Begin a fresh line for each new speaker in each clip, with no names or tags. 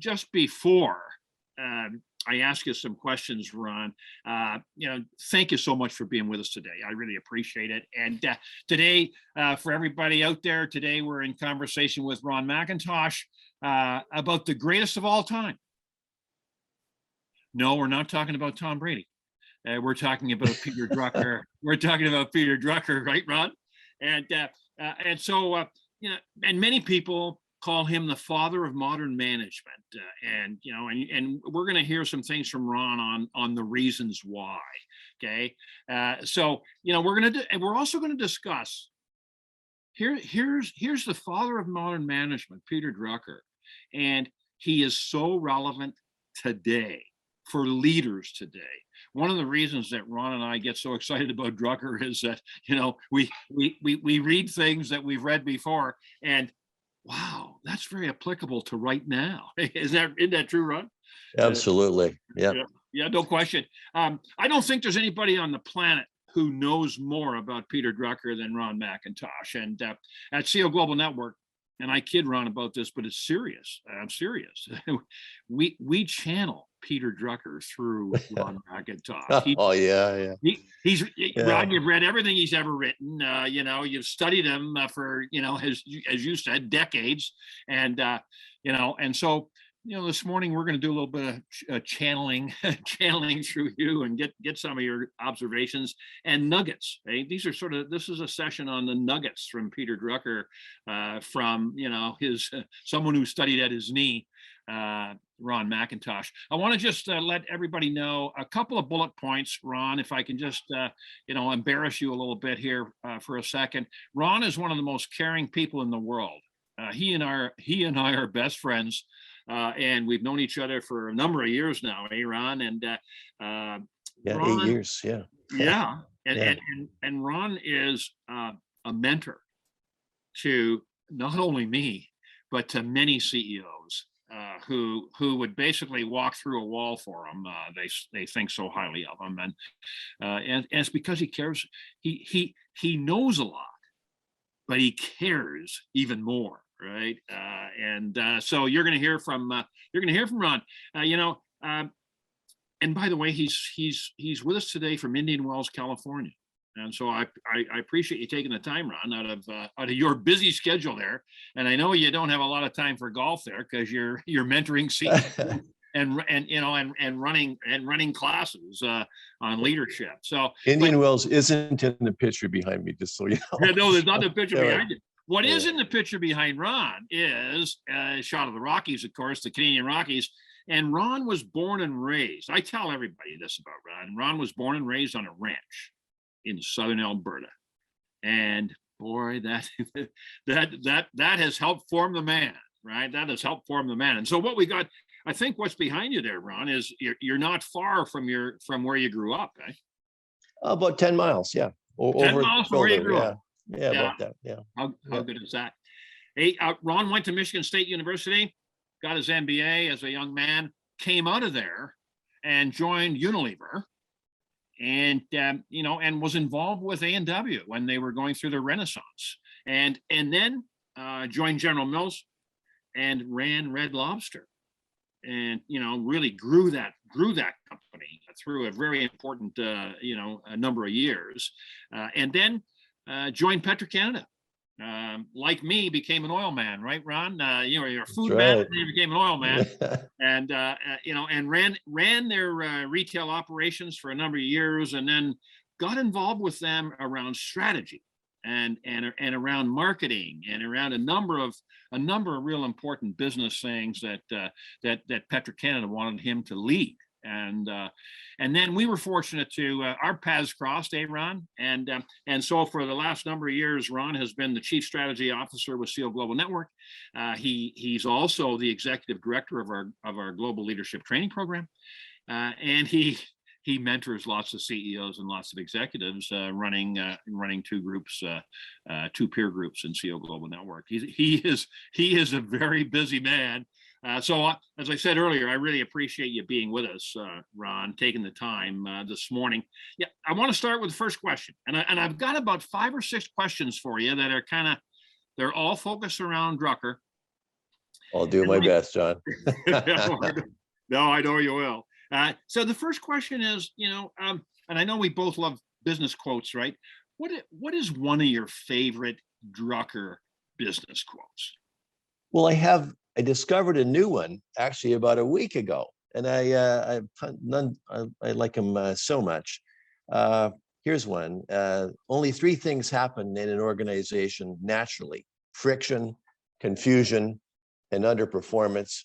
just before I ask you some questions, Ron, thank you so much for being with us today. I really appreciate it. And today, for everybody out there, today we're in conversation with Ron McIntosh about the greatest of all time. No, we're not talking about Tom Brady. We're talking about Peter Drucker. We're talking about Peter Drucker, right, Ron? And so, and many people call him the father of modern management. And we're going to hear some things from Ron on the reasons why. Okay. So, we're also going to discuss here's the father of modern management, Peter Drucker. And he is so relevant today for leaders today. One of the reasons that Ron and I get so excited about Drucker is that, we read things that we've read before, and wow, that's very applicable to right now. Isn't that true, Ron?
Absolutely. Yeah.
Yeah, no question. I don't think there's anybody on the planet who knows more about Peter Drucker than Ron McIntosh. And at CEO Global Network, and I kid Ron about this, but it's serious. I'm serious. we channel Peter Drucker through Ron McIntosh. Ron, you've read everything he's ever written. You've studied him for as you said, decades, and so this morning we're going to do a little bit of channeling through you and get some of your observations and nuggets. Right? This is a session on the nuggets from Peter Drucker, from his someone who studied at his knee, Ron McIntosh. I want to just let everybody know a couple of bullet points, Ron, if I can just embarrass you a little bit here for a second. Ron is one of the most caring people in the world. He and I are best friends. And we've known each other for a number of years now, Ron? And
Ron, 8 years,
yeah. And Ron is a mentor to not only me, but to many CEOs who would basically walk through a wall for him. They think so highly of him, and it's because he cares. He knows a lot, but he cares even more. Right. So you're going to hear from Ron, and by the way, he's with us today from Indian Wells, California. And so I appreciate you taking the time, Ron, out of your busy schedule there. And I know you don't have a lot of time for golf there because you're mentoring CEOs and running classes on leadership. So
Indian Wells isn't in the picture behind me, just so you know.
No, there's not a picture behind you. What is in the picture behind Ron is a shot of the Rockies, of course, the Canadian Rockies. And Ron was born and raised. I tell everybody this about Ron. Ron was born and raised on a ranch in southern Alberta. And boy, that has helped form the man, right? That has helped form the man. And so what we got, I think what's behind you there, Ron, is you're not far from where you grew up, eh?
About 10 miles, yeah.
10 miles from where you grew up.
Yeah, about that. Yeah.
How good is that? Hey, Ron went to Michigan State University, got his MBA as a young man, came out of there and joined Unilever, and and was involved with A&W when they were going through their renaissance, and then joined General Mills and ran Red Lobster, and really grew that company through a very important a number of years, and then joined Petro-Canada. Like me, became an oil man, right, Ron? You're a food man, and you became an oil man, and and ran their retail operations for a number of years, and then got involved with them around strategy and around marketing and around a number of real important business things that Petro-Canada wanted him to lead. And then we were fortunate to our paths crossed, Ron, and so for the last number of years, Ron has been the Chief Strategy Officer with CEO Global Network. He's also the Executive Director of our Global Leadership Training Program, and he mentors lots of CEOs and lots of executives, running two peer groups in CEO Global Network. He is a very busy man. So as I said earlier, I really appreciate you being with us, Ron, taking the time this morning. Yeah, I want to start with the first question, and I've got about 5 or 6 questions for you that are they're all focused around Drucker.
I'll do
And
my best, John.
no, I know you will. So the first question is, and I know we both love business quotes, right? What is one of your favorite Drucker business quotes?
Well, I discovered a new one actually about a week ago, and I like him so much. Here's one. Only three things happen in an organization naturally: friction, confusion, and underperformance.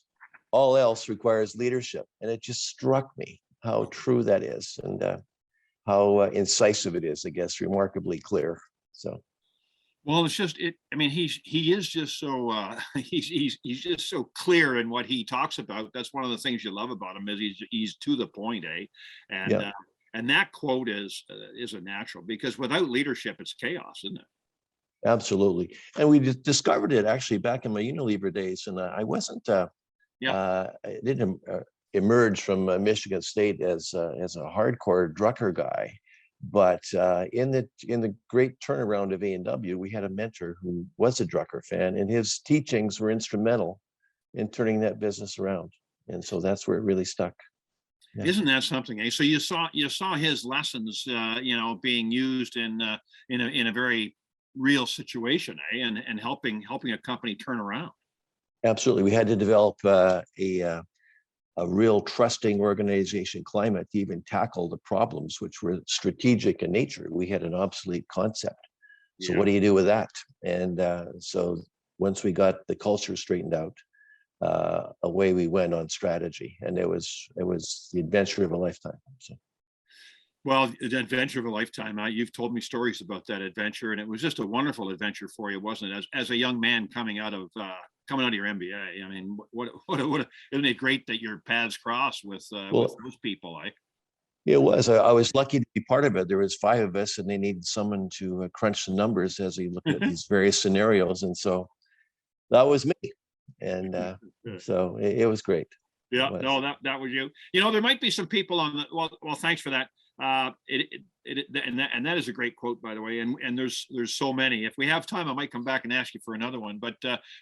All else requires leadership. And it just struck me how true that is, and how incisive it is, I guess, remarkably clear. So,
Well, it's just it. I mean, he is just so he's just so clear in what he talks about. That's one of the things you love about him is he's to the point, eh? And
yeah,
and that quote is a natural, because without leadership, it's chaos, isn't it?
absolutely. And we discovered it actually back in my Unilever days. And I wasn't,
Yeah.
I didn't emerge from Michigan State as a hardcore Drucker guy. But in the great turnaround of A&W, we had a mentor who was a Drucker fan, and his teachings were instrumental in turning that business around. And so that's where it really stuck. Yeah.
Isn't that something? Eh? So you saw his lessons, being used in a very real situation, eh? And helping a company turn around.
Absolutely. We had to develop a real trusting organization climate to even tackle the problems, which were strategic in nature. We had an obsolete concept. So what do you do with that? And so once we got the culture straightened out, away we went on strategy, and it was the adventure of a lifetime. So.
Well, the adventure of a lifetime. You've told me stories about that adventure, and it was just a wonderful adventure for you, wasn't it? As a young man coming out of your MBA. I mean, isn't it great that your paths cross with those people? Like,
it was. I was lucky to be part of it. There was 5 of us, and they needed someone to crunch the numbers as we looked at these various scenarios, and so that was me. And so it was great.
Yeah, no, that was you. There might be some people on the well, thanks for that. And that is a great quote, by the way. And there's so many. If we have time, I might come back and ask you for another one. But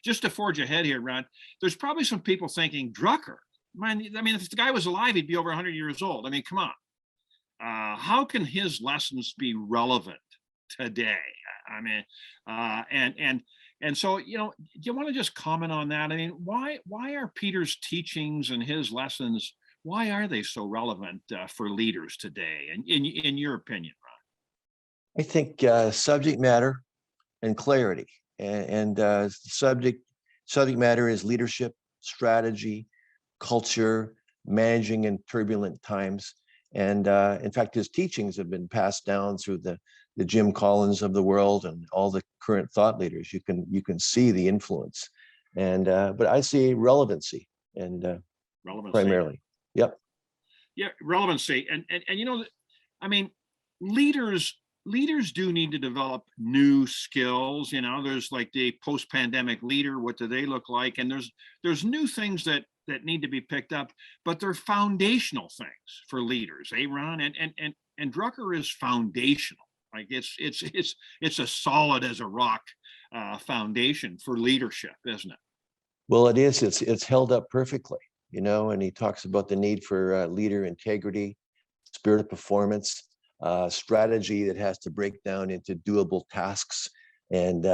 just to forge ahead here, Ron, there's probably some people thinking Drucker. Man, I mean, if the guy was alive, he'd be over 100 years old. I mean, come on. How can his lessons be relevant today? I mean, and so, do you want to just comment on that? I mean, why are Peter's teachings and his lessons, why are they so relevant for leaders today? And in your opinion, Ron?
I think subject matter and clarity, and subject matter is leadership, strategy, culture, managing in turbulent times. And in fact, his teachings have been passed down through the Jim Collins of the world and all the current thought leaders. You can see the influence, and but I see relevancy and primarily. Yep.
Yeah, relevancy, and I mean, leaders do need to develop new skills. There's like the post-pandemic leader. What do they look like? And there's new things that need to be picked up, but they're foundational things for leaders, Ron? And Drucker is foundational. Like it's a solid as a rock foundation for leadership, isn't it?
Well, it is. It's held up perfectly, and he talks about the need for leader integrity, spirit of performance, strategy that has to break down into doable tasks, and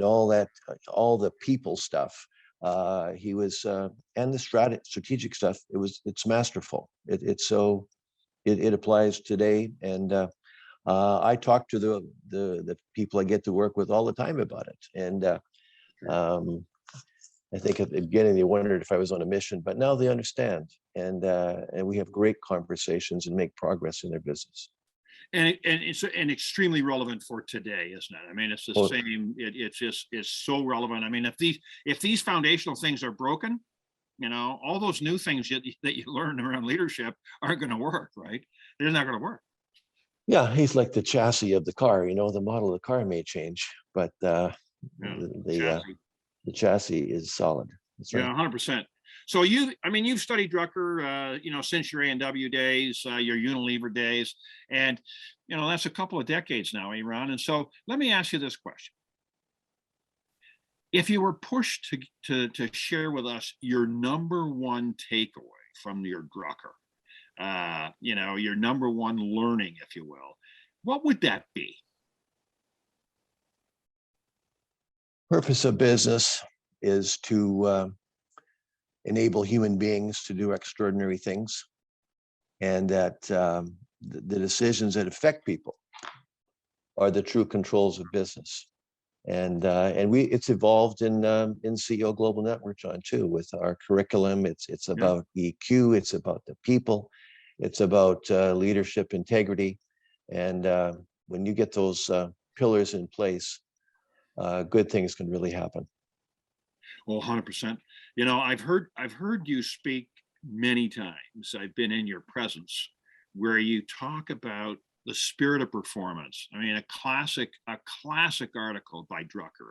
all that, all the people stuff. He was, and the strategic stuff. It's masterful. It applies today, and I talk to the people I get to work with all the time about it, and I think at the beginning they wondered if I was on a mission, but now they understand, and we have great conversations and make progress in their business.
And it's extremely relevant for today, isn't it? I mean, it's the same. It's so relevant. I mean, if these foundational things are broken, all those new things that you learn around leadership aren't going to work, right? They're not going to work.
Yeah, he's like the chassis of the car. The model of the car may change, but the chassis is solid. That's right.
Yeah, 100%. So you've studied Drucker, since your A&W days, your Unilever days, and that's a couple of decades now, Ron. And so let me ask you this question: If you were pushed to share with us your number one takeaway from your Drucker, your number one learning, if you will, what would that be?
Purpose of business is to enable human beings to do extraordinary things, and that the decisions that affect people are the true controls of business. And it's evolved in CEO Global Network, John, too, with our curriculum. It's about EQ, it's about the people, it's about leadership integrity. And when you get those pillars in place, good things can really happen.
Well, 100%. I've heard you speak many times. I've been in your presence where you talk about the spirit of performance. I mean, a classic article by Drucker,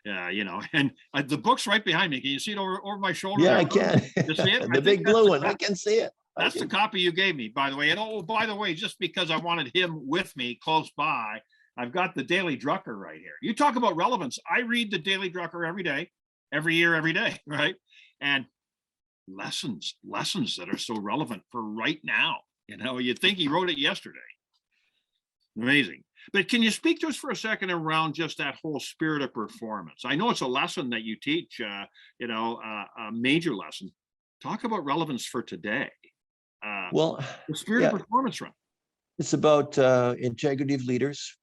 and the book's right behind me. Can you see it over my shoulder?
Yeah,
there?
I can.
You see it?
The big blue one. I can see it.
That's the copy you gave me, by the way. And by the way, just because I wanted him with me close by, I've got the Daily Drucker right here. You talk about relevance. I read the Daily Drucker every day, every year, every day, right? And lessons that are so relevant for right now. You'd think he wrote it yesterday. Amazing. But can you speak to us for a second around just that whole spirit of performance? I know it's a lesson that you teach, a major lesson. Talk about relevance for today.
Well,
the spirit of performance, Ron.
It's about integrity of leaders.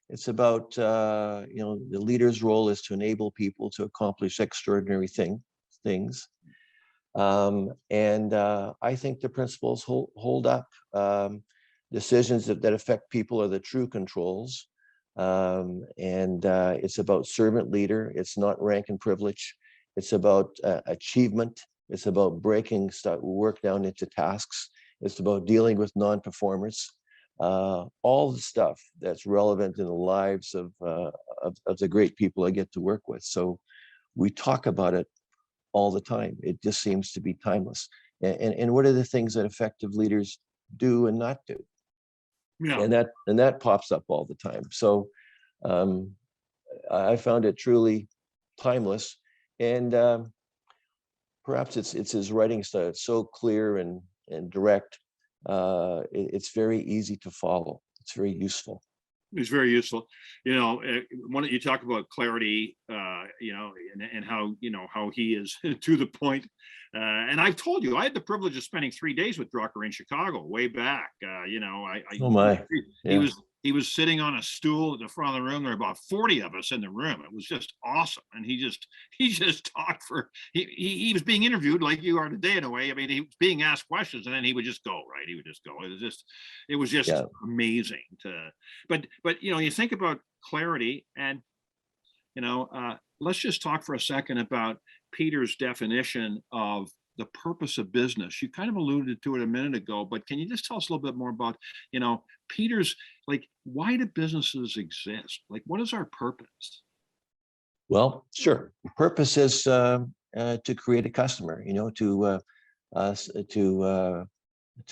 It's about, the leader's role is to enable people to accomplish extraordinary things. And I think the principles hold up. Decisions that affect people are the true controls. And it's about servant leader. It's not rank and privilege. It's about achievement. It's about breaking work down into tasks. It's about dealing with non-performers. All the stuff that's relevant in the lives of the great people I get to work with. So we talk about it all the time. It just seems to be timeless. And what are the things that effective leaders do and not do?
Yeah.
And that pops up all the time. So I found it truly timeless. And perhaps it's his writing style. It's so clear and direct. It's very easy to follow. It's very useful.
It's very useful. When you talk about clarity, and how he is to the point. And I've told you, I had the privilege of spending 3 days with Drucker in Chicago way back.
Oh my!
He was sitting on a stool at the front of the room. There were about 40 of us in the room. It was just awesome. And he just talked he was being interviewed like you are today in a way. I mean, he was being asked questions and then he would just go, right? He would just go. It was just amazing but you think about clarity and, let's just talk for a second about Peter's definition of the purpose of business. You kind of alluded to it a minute ago, but can you just tell us a little bit more about, Peter's, why do businesses exist? What is our purpose?
Well, sure. Purpose is to create a customer, to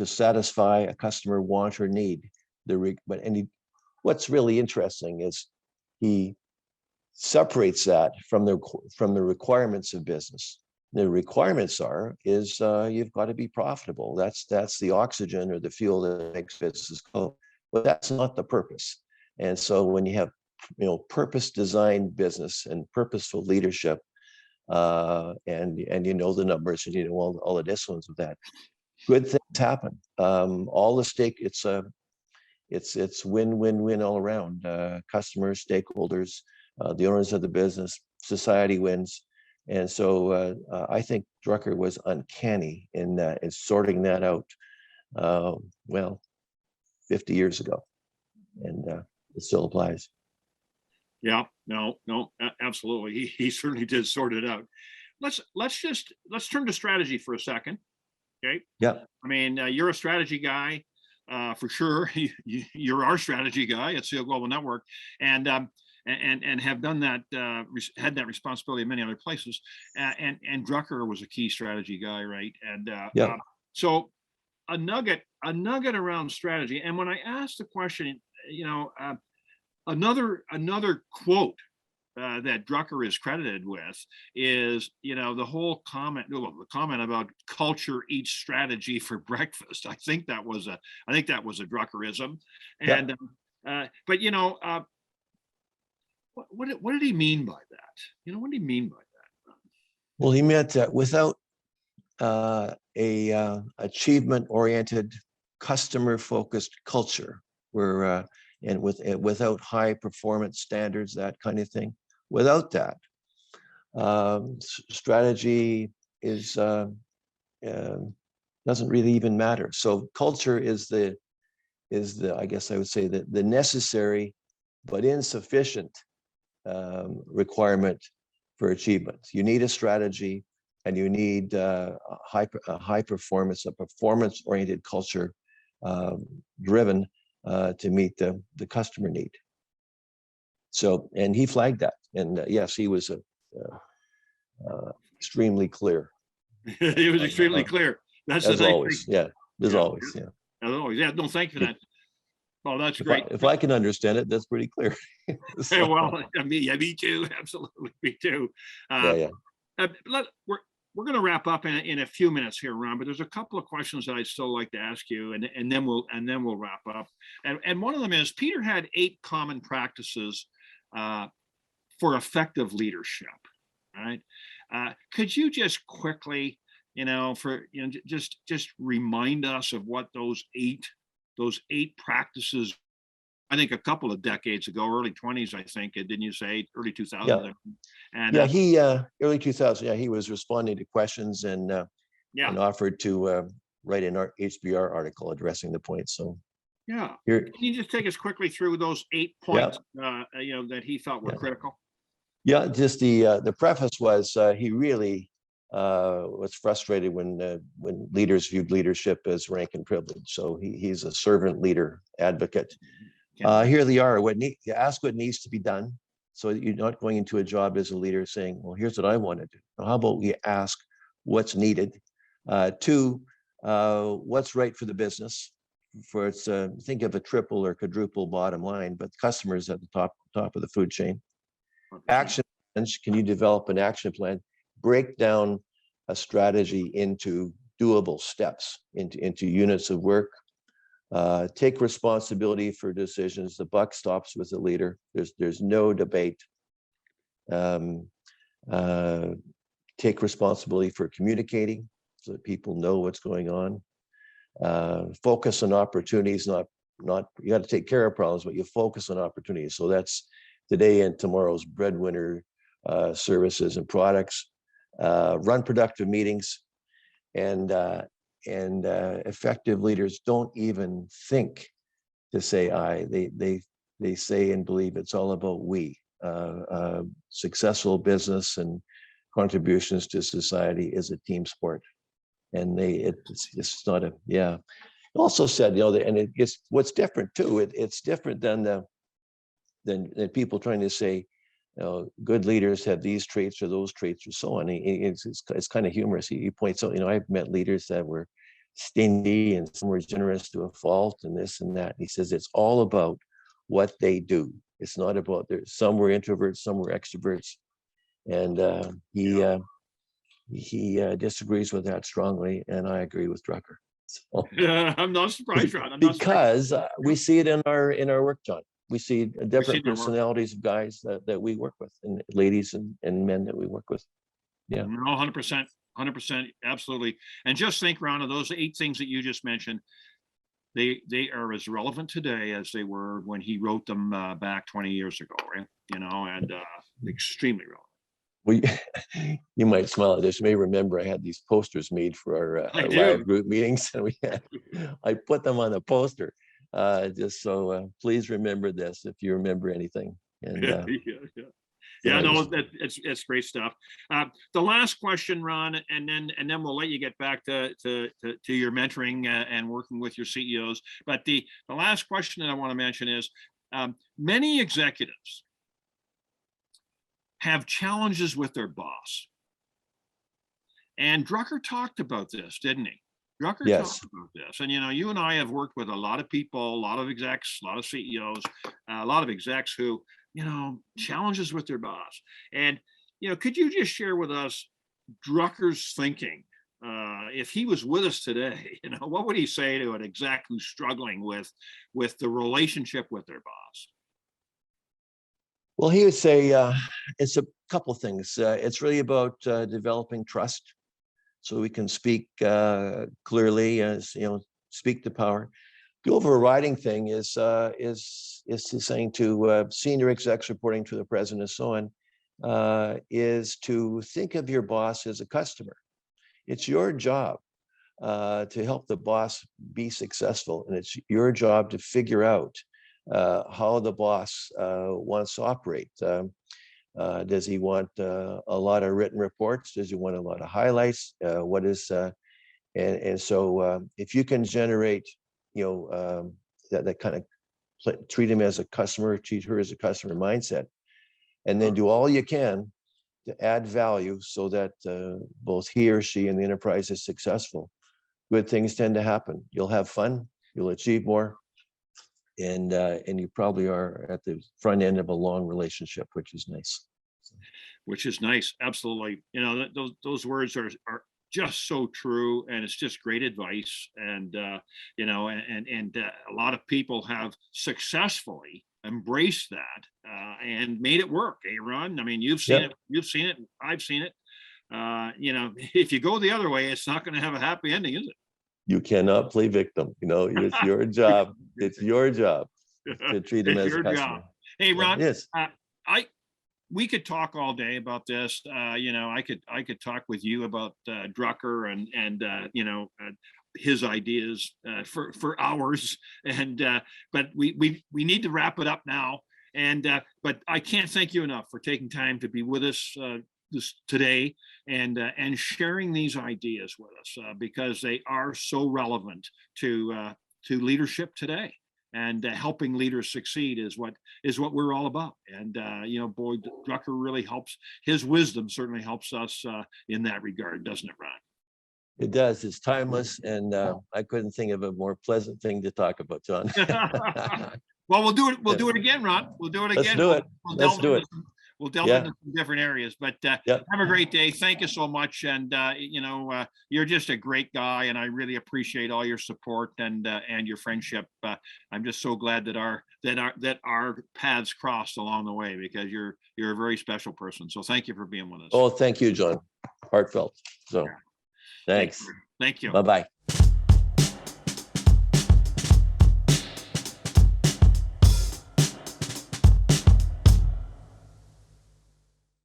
satisfy a customer want or need. What's really interesting is he separates that from the requirements of business. The requirements you've got to be profitable. That's the oxygen or the fuel that makes business go. But that's not the purpose. And so when you have purpose designed business and purposeful leadership, and the numbers and all the disciplines of that, good things happen. All the stake, it's win-win-win all around. Customers, stakeholders, the owners of the business, society wins. And so I think Drucker was uncanny in sorting that out, 50 years ago, and it still applies.
Yeah, no, absolutely. He certainly did sort it out. Let's turn to strategy for a second. Okay.
Yeah.
I mean, you're a strategy guy, for sure. You're our strategy guy at CEO Global Network, and have done that, had that responsibility in many other places. And Drucker was a key strategy guy, right? And so a nugget around strategy. And when I asked the question, another quote that Drucker is credited with is, the whole comment, well, the comment about culture eats strategy for breakfast. I think that was a Druckerism.
Yeah.
And but what did he mean by that? What did he mean by that?
Well, he meant that without a achievement-oriented, customer-focused culture, where and without high performance standards, that kind of thing. Without that, strategy is doesn't really even matter. So culture is the I guess I would say the necessary but insufficient requirement for achievement. You need a strategy, and you need a high performance-oriented culture driven to meet the customer need. So, and he flagged that, and yes, he was extremely clear.
He was extremely clear. That's
as
the nice
always.
thing.
Yeah, as
Yeah.
always. Yeah.
As always. Yeah. No, thank you for that. Oh, that's
If
great.
if I can understand it, that's pretty clear. So,
Well, me too. Absolutely, me too.
yeah.
We're going to wrap up in a few minutes here, Ron. But there's a couple of questions that I'd still like to ask you, and then we'll wrap up. And one of them is, Peter had 8 common practices for effective leadership. Right? Could you just quickly, just remind us of what those eight practices? I think a couple of decades ago, early 20s, I think, didn't you say, early 2000s?
Yeah.
And
Yeah, he early 2000. Yeah, he was responding to questions and offered to write an HBR article addressing the point. So
yeah,
here,
can you just take us quickly through those 8 points that he felt were critical?
Yeah, just the preface was he really was frustrated when leaders viewed leadership as rank and privilege. So he's a servant leader advocate. Here they are. You ask what needs to be done. So you're not going into a job as a leader saying, well, here's what I want to do. Now, how about we ask what's needed? 2, what's right for the business? For it's think of a triple or quadruple bottom line, but customers at the top of the food chain. Action plans. Can you develop an action plan? Break down a strategy into doable steps, into units of work. Take responsibility for decisions. The buck stops with the leader. There's no debate. Take responsibility for communicating so that people know what's going on. Focus on opportunities, not you got to take care of problems, but you focus on opportunities. So that's today and tomorrow's breadwinner services and products. Run productive meetings, and effective leaders don't even think to say I. They say and believe it's all about we. Successful business and contributions to society is a team sport, and it's not a Also said, and it's what's different too. It's different than people trying to say, good leaders have these traits or those traits or so on. It's kind of humorous. He points out, I've met leaders that were stingy and some were generous to a fault and this and that. And he says it's all about what they do. It's not about some were introverts, some were extroverts, and he disagrees with that strongly, and I agree with Drucker. So,
I'm not surprised, Ron.
Because we see it in our work, John. We see different personalities of guys that we work with, and ladies and men that we work with. Yeah.
No, 100%, 100%, absolutely. And just think, Ron, of those 8 things that you just mentioned, they are as relevant today as they were when he wrote them back 20 years ago, right? And extremely relevant.
Well, you might smile at this. You may remember I had these posters made for our live group meetings, and I put them on a poster. Just so please remember this if you remember anything. And
no, it's great stuff. The last question, Ron, and then we'll let you get back to your mentoring and working with your CEOs. But the last question that I want to mention is, many executives have challenges with their boss, and Drucker talked about this, didn't he? Drucker talked about this, and you and I have worked with a lot of people, a lot of execs, a lot of CEOs, a lot of execs who challenges with their boss. And, could you just share with us Drucker's thinking? If he was with us today, what would he say to an exec who's struggling with the relationship with their boss?
Well, he would say it's a couple things. It's really about developing trust, so we can speak clearly, speak to power. The overriding thing is saying to senior execs reporting to the president and so on, is to think of your boss as a customer. It's your job to help the boss be successful, and it's your job to figure out how the boss wants to operate. Does he want a lot of written reports? Does he want a lot of highlights? And so if you can generate, that kind of treat him as a customer, treat her as a customer mindset, and then do all you can to add value so that both he or she and the enterprise is successful, good things tend to happen. You'll have fun, you'll achieve more, and you probably are at the front end of a long relationship, which is nice.
Which is nice, absolutely. Those words are just so true, and it's just great advice. And a lot of people have successfully embraced that and made it work. Hey, Ron, I mean, you've seen it, I've seen it. If you go the other way, it's not going to have a happy ending, is it?
You cannot play victim. It's your job. It's your job to treat him as a customer.
Job. Hey, Ron.
Yes.
We could talk all day about this. I could talk with you about Drucker and his ideas for hours. But we need to wrap it up now. But I can't thank you enough for taking time to be with us today and sharing these ideas with us because they are so relevant to leadership today. And helping leaders succeed is what we're all about. And boy, Drucker really helps. His wisdom certainly helps us in that regard, doesn't it, Ron?
It does. It's timeless, and I couldn't think of a more pleasant thing to talk about, John.
Well, we'll do it. We'll do it again, Ron. We'll do it again.
Let's do it.
We'll delve into some different areas. But have a great day. Thank you so much. And you're just a great guy, and I really appreciate all your support and your friendship. I'm just so glad that our paths crossed along the way, because you're a very special person. So thank you for being with us.
Oh, thank you, John. Heartfelt. So, thanks.
Thank you.
Bye-bye.